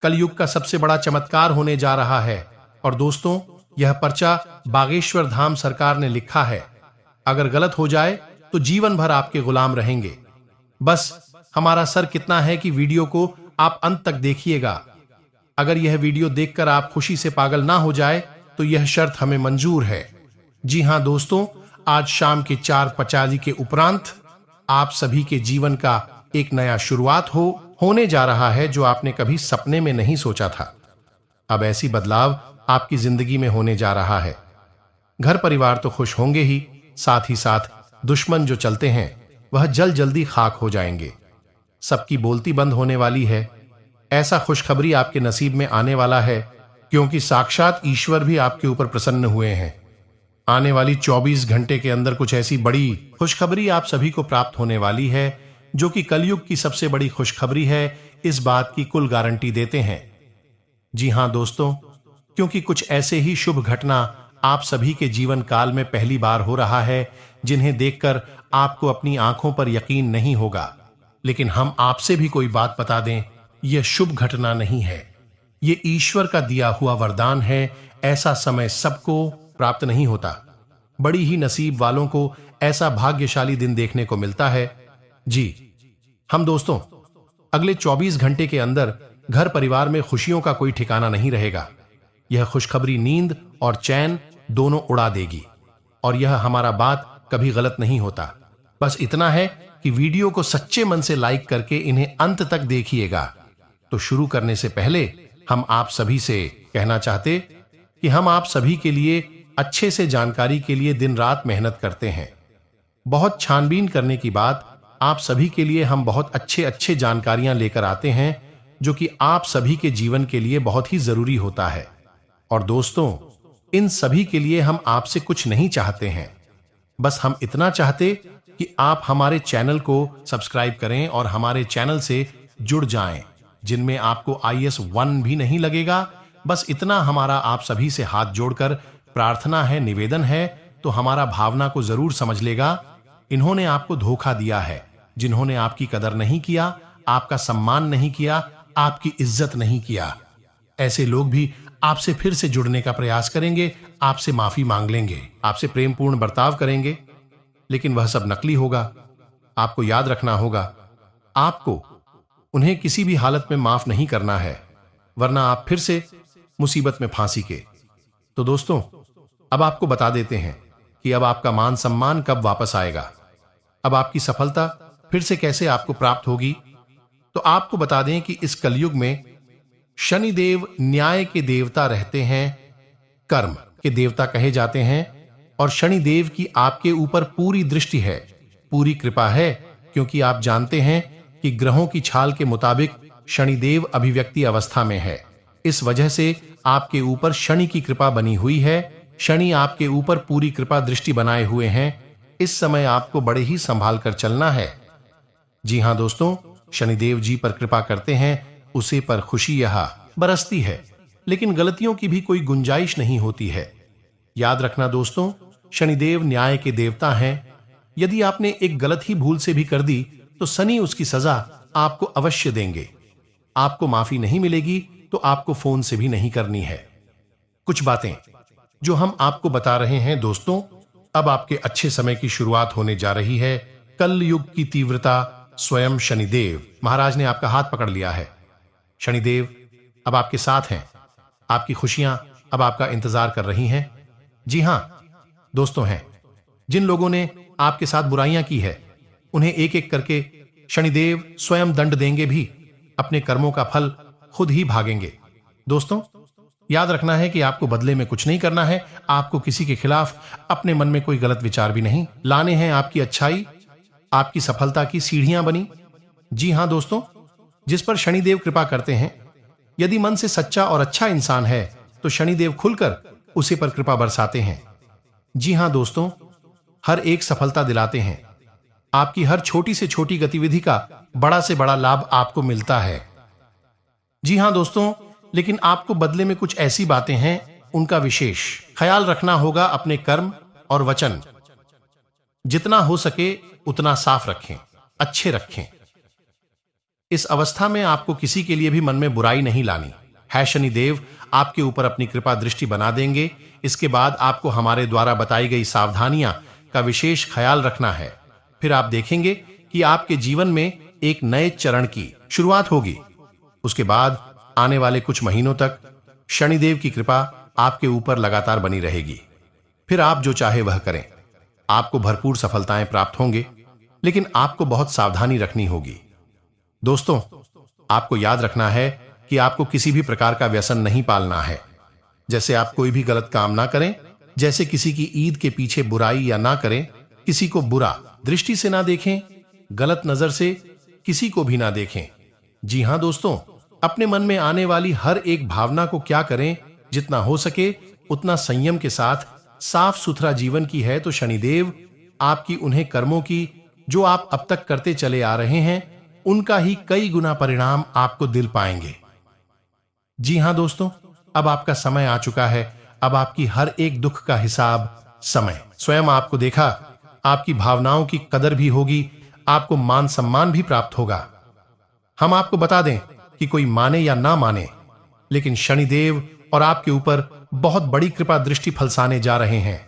कलयुग का सबसे बड़ा चमत्कार होने जा रहा है। और दोस्तों, यह पर्चा बागेश्वर धाम सरकार ने लिखा है। अगर गलत हो जाए तो जीवन भर आपके गुलाम रहेंगे। बस हमारा सर कितना है कि वीडियो को आप अंत तक देखिएगा। अगर यह वीडियो देखकर आप खुशी से पागल ना हो जाए तो यह शर्त हमें मंजूर है। जी हां दोस्तों, आज शाम के 4:50 के उपरांत आप सभी के जीवन का एक नया शुरुआत होने जा रहा है, जो आपने कभी सपने में नहीं सोचा था। अब ऐसी बदलाव आपकी जिंदगी में होने जा रहा है। घर परिवार तो खुश होंगे ही, साथ ही साथ दुश्मन जो चलते हैं वह जल्दी खाक हो जाएंगे। सबकी बोलती बंद होने वाली है। ऐसा खुशखबरी आपके नसीब में आने वाला है, क्योंकि साक्षात ईश्वर भी आपके ऊपर प्रसन्न हुए हैं। आने वाली 24 घंटे के अंदर कुछ ऐसी बड़ी खुशखबरी आप सभी को प्राप्त होने वाली है, जो कि कलयुग की सबसे बड़ी खुशखबरी है, इस बात की कुल गारंटी देते हैं। जी हां दोस्तों, क्योंकि कुछ ऐसे ही शुभ घटना आप सभी के जीवन काल में पहली बार हो रहा है, जिन्हें देखकर आपको अपनी आंखों पर यकीन नहीं होगा। लेकिन हम आपसे भी कोई बात बता दें, यह शुभ घटना नहीं है, यह ईश्वर का दिया हुआ वरदान है। ऐसा समय सबको प्राप्त नहीं होता। बड़ी ही नसीब वालों को ऐसा भाग्यशाली दिन देखने को मिलता है। जी हम दोस्तों, अगले 24 घंटे के अंदर घर परिवार में खुशियों का कोई ठिकाना नहीं रहेगा। यह खुशखबरी नींद और चैन दोनों उड़ा देगी। और यह हमारा बात कभी गलत नहीं होता। बस इतना है कि वीडियो को सच्चे मन से लाइक करके इन्हें अंत तक देखिएगा। तो शुरू करने से पहले हम आप सभी से कहना चाहते कि हम आप सभी के लिए अच्छे से जानकारी के लिए दिन रात मेहनत करते हैं। बहुत छानबीन करने की बात, आप सभी के लिए हम बहुत अच्छे जानकारियां लेकर आते हैं, जो कि आप सभी के जीवन के लिए बहुत ही जरूरी होता है। और दोस्तों, इन सभी के लिए हम आपसे कुछ नहीं चाहते हैं। बस हम इतना चाहते कि आप हमारे चैनल को सब्सक्राइब करें और हमारे चैनल से जुड़ जाएं, जिनमें आपको IAS 1 भी नहीं लगेगा। बस इतना हमारा आप सभी से हाथ जोड़कर प्रार्थना है, निवेदन है, तो हमारा भावना को जरूर समझ लेगा। इन्होंने आपको धोखा दिया है, जिन्होंने आपकी कदर नहीं किया, आपका सम्मान नहीं किया, आपकी इज्जत नहीं किया। ऐसे लोग भी आपसे फिर से जुड़ने का प्रयास करेंगे, आपसे माफी मांग लेंगे, आपसे प्रेमपूर्ण बर्ताव करेंगे, लेकिन वह सब नकली होगा। आपको याद रखना होगा, आपको उन्हें किसी भी हालत में माफ नहीं करना है, वरना आप फिर से मुसीबत में फांसी के। तो दोस्तों, अब आपको बता देते हैं कि अब आपका मान सम्मान कब वापस आएगा, अब आपकी सफलता फिर से कैसे आपको प्राप्त होगी। तो आपको बता दें कि इस कलयुग में शनिदेव न्याय के देवता रहते हैं, कर्म के देवता कहे जाते हैं। और शनिदेव की आपके ऊपर पूरी दृष्टि है, पूरी कृपा है, क्योंकि आप जानते हैं कि ग्रहों की छाल के मुताबिक शनिदेव अभिव्यक्ति अवस्था में है। इस वजह से आपके ऊपर शनि की कृपा बनी हुई है। शनि आपके ऊपर पूरी कृपा दृष्टि बनाए हुए हैं। इस समय आपको बड़े ही संभाल कर चलना है। जी हां दोस्तों, शनिदेव जी पर कृपा करते हैं, उसे पर खुशी यहां बरसती है, लेकिन गलतियों की भी कोई गुंजाइश नहीं होती है। याद रखना दोस्तों, शनिदेव न्याय के देवता हैं। यदि आपने एक गलत ही भूल से भी कर दी तो शनि उसकी सजा आपको अवश्य देंगे। आपको माफी नहीं मिलेगी तो आपको फोन से भी नहीं करनी है। कुछ बातें जो हम आपको बता रहे हैं दोस्तों, अब आपके अच्छे समय की शुरुआत होने जा रही है। कल युग की तीव्रता स्वयं शनिदेव महाराज ने आपका हाथ पकड़ लिया है। शनिदेव अब आपके साथ हैं। आपकी खुशियां अब आपका इंतजार कर रही हैं। जी हां दोस्तों, हैं जिन लोगों ने आपके साथ बुराइयां की है, उन्हें एक एक करके शनिदेव स्वयं दंड देंगे भी। अपने कर्मों का फल खुद ही भागेंगे। दोस्तों, याद रखना है कि आपको बदले में कुछ नहीं करना है। आपको किसी के खिलाफ अपने मन में कोई गलत विचार भी नहीं लाने हैं। आपकी अच्छाई आपकी सफलता की सीढ़ियां बनी। जी हां दोस्तों, जिस पर शनिदेव कृपा करते हैं, यदि मन से सच्चा और अच्छा इंसान है तो शनिदेव खुलकर उसे पर कृपा बरसाते हैं। जी हां दोस्तों, हर एक सफलता दिलाते हैं। आपकी हर छोटी से छोटी गतिविधि का बड़ा से बड़ा लाभ आपको मिलता है। जी हां दोस्तों, लेकिन आपको बदले में कुछ ऐसी बातें हैं, उनका विशेष ख्याल रखना होगा। अपने कर्म और वचन जितना हो सके उतना साफ रखें, अच्छे रखें। इस अवस्था में आपको किसी के लिए भी मन में बुराई नहीं लानी है। शनिदेव आपके ऊपर अपनी कृपा दृष्टि बना देंगे। इसके बाद आपको हमारे द्वारा बताई गई सावधानियां का विशेष ख्याल रखना है। फिर आप देखेंगे कि आपके जीवन में एक नए चरण की शुरुआत होगी। उसके बाद आने वाले कुछ महीनों तक शनिदेव की कृपा आपके ऊपर लगातार बनी रहेगी। फिर आप जो चाहे वह करें, आपको भरपूर सफलताएं प्राप्त होंगे, लेकिन आपको बहुत सावधानी रखनी होगी। दोस्तों, आपको याद रखना है कि आपको किसी भी प्रकार का व्यसन नहीं पालना है। जैसे आप कोई भी गलत काम ना करें, जैसे किसी की ईद के पीछे बुराई या ना करें, किसी को बुरा दृष्टि से ना देखें, गलत नजर से किसी को भी ना देखें। जी हां दोस्तों, अपने मन में आने वाली हर एक भावना को क्या करें, जितना हो सके उतना संयम के साथ साफ सुथरा जीवन की है तो शनिदेव आपकी उन्हें कर्मों की जो आप अब तक करते चले आ रहे हैं, उनका ही कई गुना परिणाम आपको दिल पाएंगे। जी हां दोस्तों, अब आपका समय आ चुका है। अब आपकी हर एक दुख का हिसाब समय स्वयं आपको देखा। आपकी भावनाओं की कदर भी होगी, आपको मान सम्मान भी प्राप्त होगा। हम आपको बता दें कि कोई माने या ना माने, लेकिन शनिदेव और आपके ऊपर बहुत बड़ी कृपा दृष्टि फलसाने जा रहे हैं।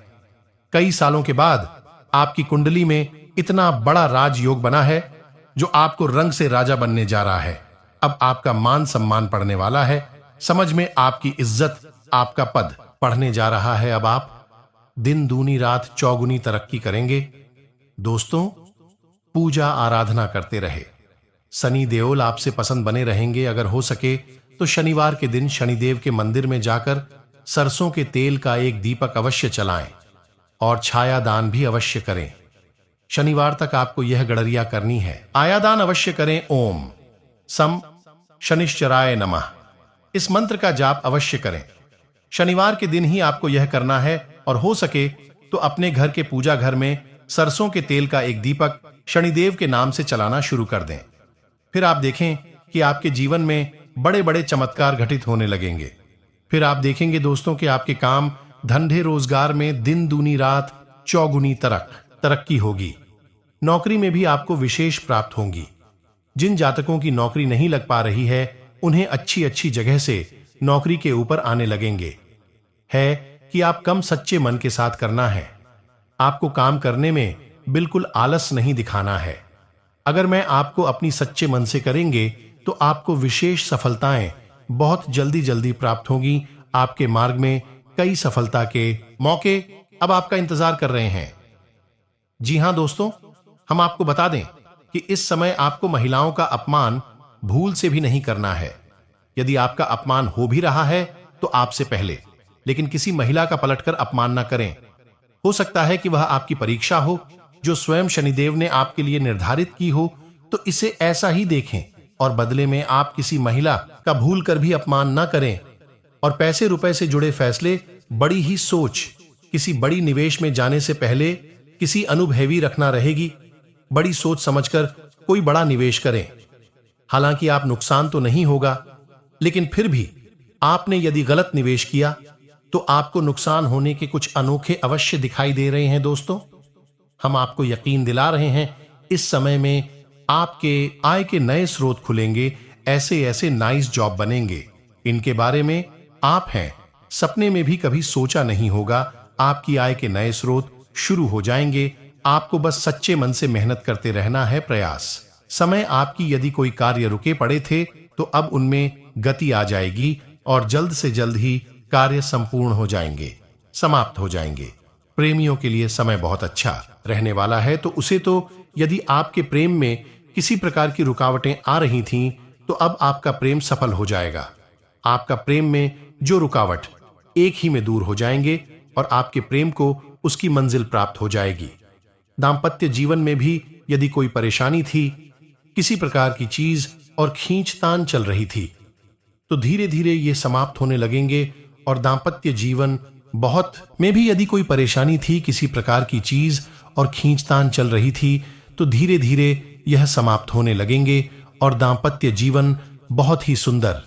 कई सालों के बाद आपकी कुंडली में इतना बड़ा राजयोग बना है जो आपको रंग से राजा बनने जा रहा है। अब आपका मान सम्मान पड़ने वाला है, समझ में आपकी इज्जत, आपका पद बढ़ने जा रहा है। अब आप दिन दूनी रात चौगुनी तरक्की करेंगे। दोस्तों, पूजा आराधना करते रहे। शनि देओल आपसे पसंद बने रहेंगे। अगर हो सके तो शनिवार के दिन शनिदेव के मंदिर में जाकर सरसों के तेल का एक दीपक अवश्य जलाएं और छाया दान भी अवश्य करें। शनिवार तक आपको यह गड़रिया करनी है। आयादान अवश्य करें। ओम सम शनिश्चराय नमः, इस मंत्र का जाप अवश्य करें। शनिवार के दिन ही आपको यह करना है और हो सके तो अपने घर के पूजा घर में सरसों के तेल का एक दीपक शनिदेव के नाम से चलाना शुरू कर दें। फिर आप देखें कि आपके जीवन में बड़े बड़े चमत्कार घटित होने लगेंगे। फिर आप देखेंगे दोस्तों कि आपके काम धंधे रोजगार में दिन दूनी रात चौगुनी तरक्की होगी। नौकरी में भी आपको विशेष प्राप्त होंगी। जिन जातकों की नौकरी नहीं लग पा रही है, उन्हें अच्छी अच्छी जगह से नौकरी के ऊपर आने लगेंगे। है कि आप कम सच्चे मन के साथ करना है। आपको काम करने में बिल्कुल आलस नहीं दिखाना है। अगर मैं आपको अपनी सच्चे मन से करेंगे तो आपको विशेष सफलताएं बहुत जल्दी जल्दी प्राप्त होगी। आपके मार्ग में कई सफलता के मौके अब आपका इंतजार कर रहे हैं। जी हां दोस्तों, हम आपको बता दें कि इस समय आपको महिलाओं का अपमान भूल से भी नहीं करना है। यदि आपका अपमान हो भी रहा है तो आपसे पहले, लेकिन किसी महिला का पलटकर अपमान ना करें। हो सकता है कि वह आपकी परीक्षा हो जो स्वयं शनिदेव ने आपके लिए निर्धारित की हो, तो इसे ऐसा ही देखें और बदले में आप किसी महिला का भूल कर भी अपमान ना करें। और पैसे रुपए से जुड़े फैसले बड़ी ही सोच, किसी बड़ी निवेश में जाने से पहले किसी अनुभवी रखना रहेगी। बड़ी सोच समझकर कोई बड़ा निवेश करें। हालांकि आप नुकसान तो नहीं होगा, लेकिन फिर भी आपने यदि गलत निवेश किया तो आपको नुकसान होने के कुछ अनोखे अवश्य दिखाई दे रहे हैं। दोस्तों, हम आपको यकीन दिला रहे हैं, इस समय में आपके आय के नए स्रोत खुलेंगे। ऐसे ऐसे नाइस जॉब बनेंगे, इनके बारे में आप हैं सपने में भी कभी सोचा नहीं होगा। आपकी आय के नए स्रोत शुरू हो जाएंगे। आपको बस सच्चे मन से मेहनत करते रहना है। प्रयास समय आपकी यदि कोई कार्य रुके पड़े थे तो अब उनमें गति आ जाएगी और जल्द से जल्द ही कार्य संपूर्ण हो जाएंगे, समाप्त हो जाएंगे। प्रेमियों के लिए समय बहुत अच्छा रहने वाला है। तो उसे तो यदि आपके प्रेम में किसी प्रकार की रुकावटें आ रही थीं तो अब आपका प्रेम सफल हो जाएगा। आपका प्रेम में जो रुकावट एक ही में दूर हो जाएंगे और आपके प्रेम को उसकी मंजिल प्राप्त हो जाएगी। दाम्पत्य जीवन में भी यदि कोई परेशानी थी, किसी प्रकार की चीज और खींचतान चल रही थी, तो धीरे धीरे ये समाप्त होने लगेंगे। और दाम्पत्य जीवन बहुत में भी यदि कोई परेशानी थी, किसी प्रकार की चीज और खींचतान चल रही थी, तो धीरे धीरे यह समाप्त होने लगेंगे और दाम्पत्य जीवन बहुत ही सुंदर।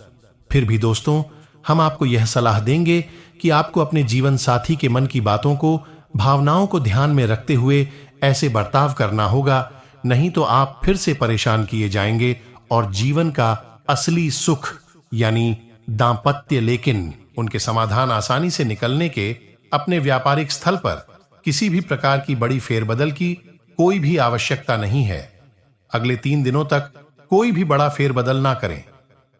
फिर भी दोस्तों, हम आपको यह सलाह देंगे कि आपको अपने जीवन साथी के मन की बातों को, भावनाओं को ध्यान में रखते हुए ऐसे बर्ताव करना होगा, नहीं तो आप फिर से परेशान किए जाएंगे और जीवन का असली सुख यानी दांपत्य, लेकिन उनके समाधान आसानी से निकलने के अपने व्यापारिक स्थल पर किसी भी प्रकार की बड़ी फेरबदल की कोई भी आवश्यकता नहीं है। अगले 3 दिनों तक कोई भी बड़ा फेरबदल ना करें।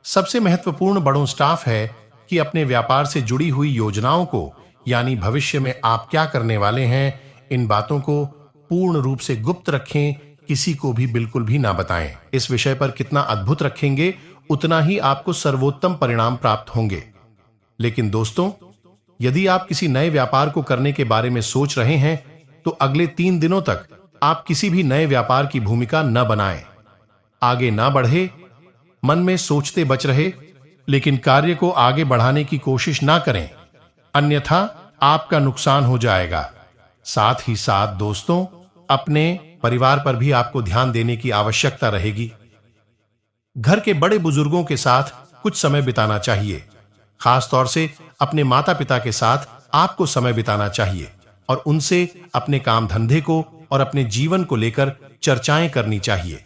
सबसे महत्वपूर्ण बड़ों स्टाफ है कि अपने व्यापार से जुड़ी हुई योजनाओं को यानी भविष्य में आप क्या करने वाले हैं, इन बातों को पूर्ण रूप से गुप्त रखें, किसी को भी बिल्कुल भी ना बताएं। इस विषय पर कितना अद्भुत रखेंगे उतना ही आपको सर्वोत्तम परिणाम प्राप्त होंगे। लेकिन दोस्तों, यदि आप किसी नए व्यापार को करने के बारे में सोच रहे हैं तो अगले 3 दिनों तक आप किसी भी नए व्यापार की भूमिका न बनाएं। आगे ना बढ़े, मन में सोचते बच रहे, लेकिन कार्य को आगे बढ़ाने की कोशिश ना करें, अन्यथा आपका नुकसान हो जाएगा। साथ ही साथ दोस्तों, अपने परिवार पर भी आपको ध्यान देने की आवश्यकता रहेगी। घर के बड़े बुजुर्गों के साथ कुछ समय बिताना चाहिए। खास तौर से अपने माता पिता के साथ आपको समय बिताना चाहिए और उनसे अपने काम धंधे को और अपने जीवन को लेकर चर्चाएं करनी चाहिए।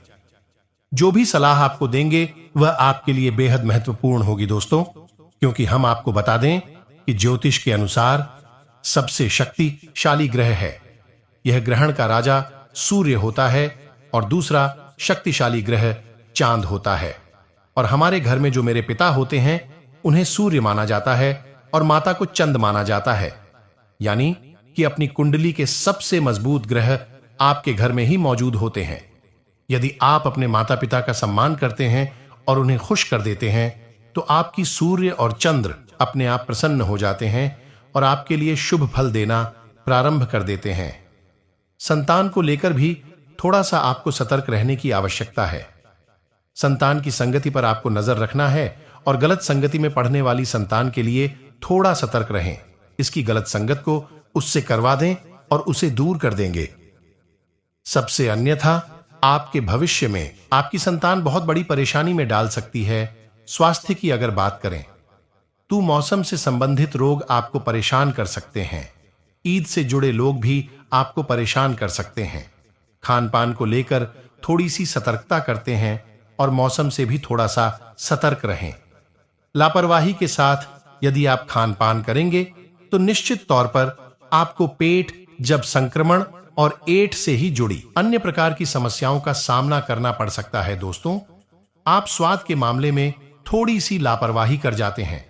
जो भी सलाह आपको देंगे वह आपके लिए बेहद महत्वपूर्ण होगी दोस्तों, क्योंकि हम आपको बता दें कि ज्योतिष के अनुसार सबसे शक्तिशाली ग्रह है। यह ग्रहण का राजा सूर्य होता है और दूसरा शक्तिशाली ग्रह चांद होता है। और हमारे घर में जो मेरे पिता होते हैं उन्हें सूर्य माना जाता है और माता को चंद माना जाता है, यानी कि अपनी कुंडली के सबसे मजबूत ग्रह आपके घर में ही मौजूद होते हैं। यदि आप अपने माता पिता का सम्मान करते हैं और उन्हें खुश कर देते हैं तो आपकी सूर्य और चंद्र अपने आप प्रसन्न हो जाते हैं और आपके लिए शुभ फल देना प्रारंभ कर देते हैं। संतान को लेकर भी थोड़ा सा आपको सतर्क रहने की आवश्यकता है। संतान की संगति पर आपको नजर रखना है और गलत संगति में पढ़ने वाली संतान के लिए थोड़ा सतर्क रहें। इसकी गलत संगत को उससे करवा दें और उसे दूर कर देंगे। सबसे अन्यथा आपके भविष्य में आपकी संतान बहुत बड़ी परेशानी में डाल सकती है। स्वास्थ्य की अगर बात करें तो मौसम से संबंधित रोग आपको परेशान कर सकते हैं। ईद से जुड़े लोग भी आपको परेशान कर सकते हैं। खान पान को लेकर थोड़ी सी सतर्कता करते हैं और मौसम से भी थोड़ा सा सतर्क रहें। लापरवाही के साथ यदि आप खान पान करेंगे तो निश्चित तौर पर आपको पेट, जब संक्रमण और एट से ही जुड़ी अन्य प्रकार की समस्याओं का सामना करना पड़ सकता है। दोस्तों, आप स्वाद के मामले में थोड़ी सी लापरवाही कर जाते हैं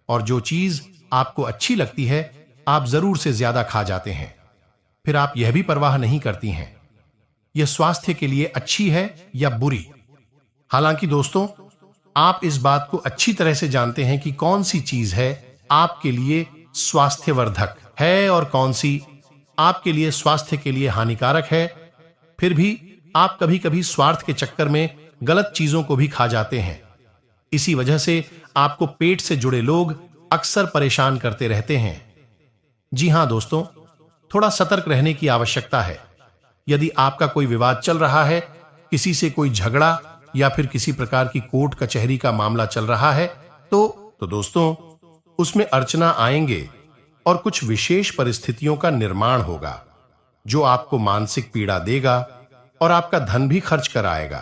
और जो चीज आपको अच्छी लगती है आप जरूर से ज्यादा खा जाते हैं। फिर आप यह भी परवाह नहीं करती हैं यह स्वास्थ्य के लिए अच्छी है या बुरी। हालांकि दोस्तों, आप इस बात को अच्छी तरह से जानते हैं कि कौन सी चीज है आपके लिए स्वास्थ्यवर्धक है और कौन सी आपके लिए स्वास्थ्य के लिए हानिकारक है। फिर भी आप कभी कभी स्वार्थ के चक्कर में गलत चीजों को भी खा जाते हैं। इसी वजह से आपको पेट से जुड़े लोग अक्सर परेशान करते रहते हैं। जी हां दोस्तों, थोड़ा सतर्क रहने की आवश्यकता है। यदि आपका कोई विवाद चल रहा है, किसी से कोई झगड़ा या फिर किसी प्रकार की कोर्ट कचहरी का मामला चल रहा है तो दोस्तों उसमें अर्चना आएंगे और कुछ विशेष परिस्थितियों का निर्माण होगा जो आपको मानसिक पीड़ा देगा और आपका धन भी खर्च कराएगा।